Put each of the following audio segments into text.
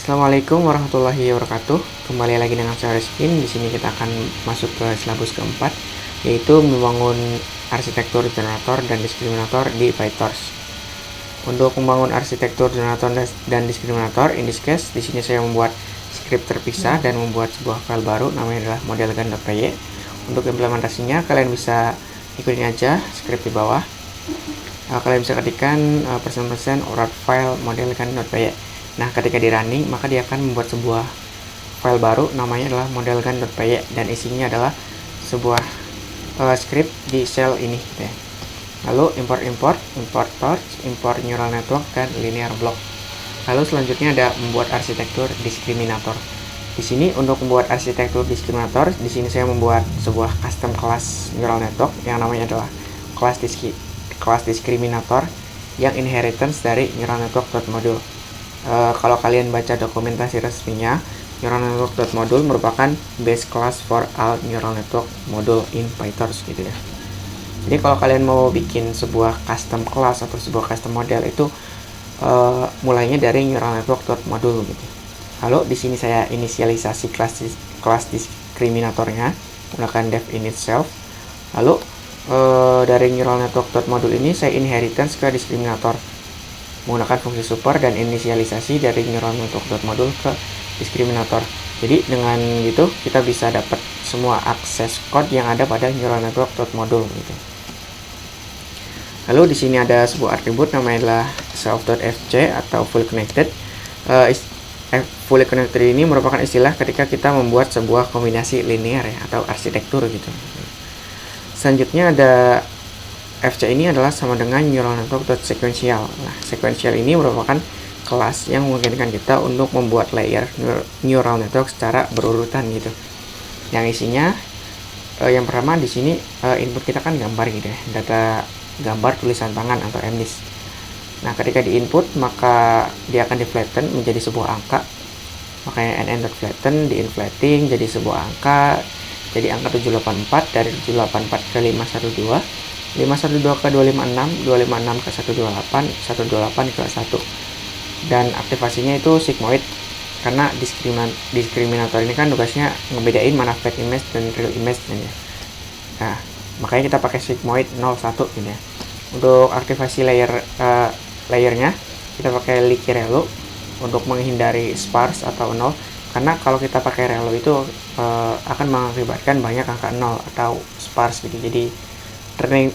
Assalamualaikum warahmatullahi wabarakatuh. Kembali lagi dengan saya Rizkin. Di sini kita akan masuk ke silabus keempat, yaitu membangun arsitektur generator dan diskriminator di PyTorch. Untuk membangun arsitektur generator dan diskriminator, in this case, di sini saya membuat script terpisah dan membuat sebuah file baru, namanya adalah modelgan.py. Untuk implementasinya, kalian bisa ikutin aja script di bawah. Kalian bisa ketikkan %% file modelgan.py. Nah, ketika di running, maka dia akan membuat sebuah file baru, namanya adalah modelgan.py, dan isinya adalah sebuah script di shell ini. Lalu import torch, import neural network, dan linear block. Lalu selanjutnya ada membuat arsitektur diskriminator. Di sini untuk membuat arsitektur diskriminator, di sini saya membuat sebuah custom class neural network yang namanya adalah class diskriminator yang inheritance dari neural network.module. Kalau kalian baca dokumentasi resminya, neural network.module merupakan base class for all neural network module in PyTorch gitu ya. Jadi kalau kalian mau bikin sebuah custom class atau sebuah custom model itu mulainya dari neural network.module gitu. Lalu di sini saya inisialisasi kelas diskriminatornya menggunakan def init self. Lalu dari neural network.module ini saya inheritance ke diskriminator menggunakan fungsi super dan inisialisasi dari neural network.module ke diskriminator. Jadi dengan gitu kita bisa dapat semua akses code yang ada pada neural network.module gitu. Lalu di sini ada sebuah atribut namanya adalah self.fc atau fully connected. Fully connected ini merupakan istilah ketika kita membuat sebuah kombinasi linear ya, atau arsitektur gitu. Selanjutnya ada FC ini adalah sama dengan neural network.sequential. Nah, sequential ini merupakan kelas yang memungkinkan kita untuk membuat layer neural network secara berurutan gitu. Yang isinya yang pertama di sini input kita kan gambar gitu ya, data gambar tulisan tangan atau MNIST. Nah, ketika di input maka dia akan di flatten menjadi sebuah angka. Makanya nn.flatten di inflating jadi sebuah angka. Jadi angka 784 dari 784 ke 512. 512 ke 256, 256 ke 128, 128 ke 1. Dan aktivasinya itu sigmoid, karena diskriminator ini kan tugasnya ngebedain mana fake image dan real image ya. Nah, makanya kita pakai sigmoid 01 gitu ya. Untuk aktivasi layernya kita pakai leaky relu untuk menghindari sparse atau 0, karena kalau kita pakai relu itu akan mengakibatkan banyak angka 0 atau sparse gitu. Jadi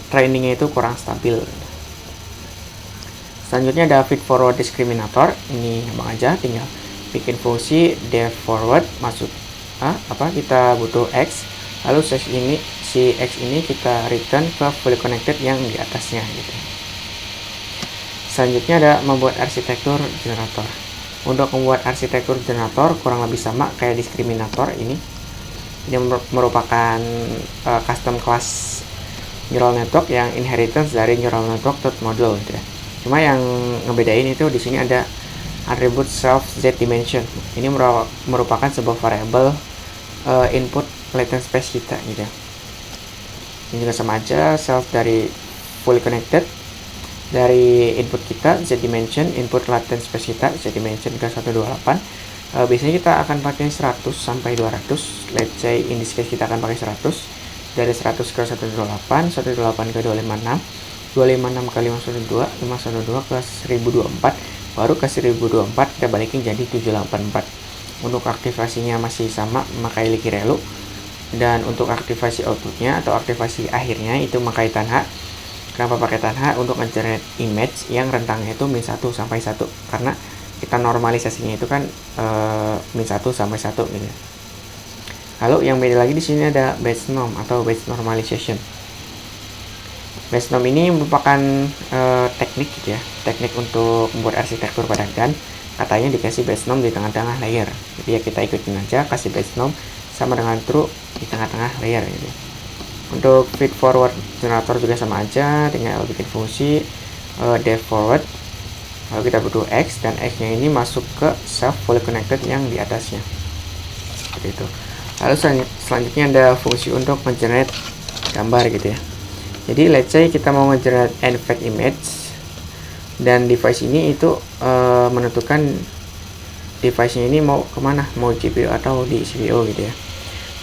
trainingnya itu kurang stabil. Selanjutnya ada feed forward diskriminator. Ini gampang aja, tinggal bikin fungsi def forward, masuk kita butuh x, lalu si x ini kita return ke fully connected yang di atasnya gitu. Selanjutnya ada membuat arsitektur generator. Untuk membuat arsitektur generator kurang lebih sama kayak diskriminator ini. Ini merupakan custom class neural network yang inheritance dari neural network.module gitu ya. Cuma yang ngebedain itu di sini ada atribut self z dimension. Ini merupakan sebuah variable input latent space kita gitu ya. Ini juga sama aja, self dari fully connected, dari input kita z dimension, input latent space kita z dimension ke 128. Biasanya kita akan pakai 100 sampai 200. Let's say in this case kita akan pakai 100. Dari 100 ke 128, 128 ke 256, 256 ke 512, 512 ke 1024, baru ke 1024 kita balikin jadi 784. Untuk aktivasinya masih sama, memakai leaky relu, dan untuk aktivasi outputnya atau aktivasi akhirnya itu memakai tanha. Kenapa pakai tanha? Untuk nge-generate image yang rentangnya itu min 1 sampai 1, karena kita normalisasinya itu kan min 1 sampai 1 gitu. Lalu yang beda lagi di sini ada batch norm atau batch normalization. Batch norm ini merupakan teknik gitu ya, teknik untuk membuat arsitektur pada GAN. Katanya dikasih batch norm di tengah-tengah layer. Jadi ya kita ikutin aja, kasih batch norm sama dengan true di tengah-tengah layer gitu. Untuk feed forward generator juga sama aja, tinggal bikin fungsi def forward. Lalu kita butuh x, dan x-nya ini masuk ke self fully connected yang di atasnya. Seperti itu. Lalu selanjutnya ada fungsi untuk nge-generate gambar gitu ya. Jadi let's say kita mau nge-generate fake image, dan device ini itu menentukan device-nya ini mau kemana, mau GPU atau di CPU gitu ya.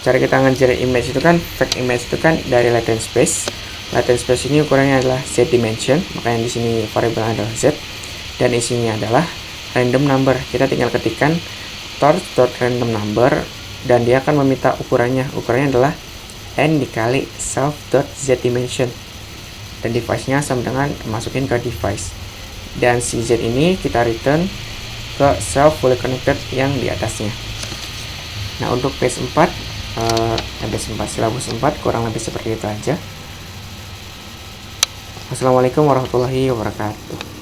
Cara kita ngejar image itu kan, fact image itu kan dari latent space. Latent space ini ukurannya adalah z dimension, makanya di sini variabel adalah z, dan isinya adalah random number. Kita tinggal ketikkan torch.random number dan dia akan meminta ukurannya. Ukurannya adalah n dikali self.z dimension, dan device-nya sama dengan masukin ke device, dan si z ini kita return ke self fully connected yang di atasnya. Nah, untuk base 4 silabus 4 kurang lebih seperti itu aja. Wassalamualaikum warahmatullahi wabarakatuh.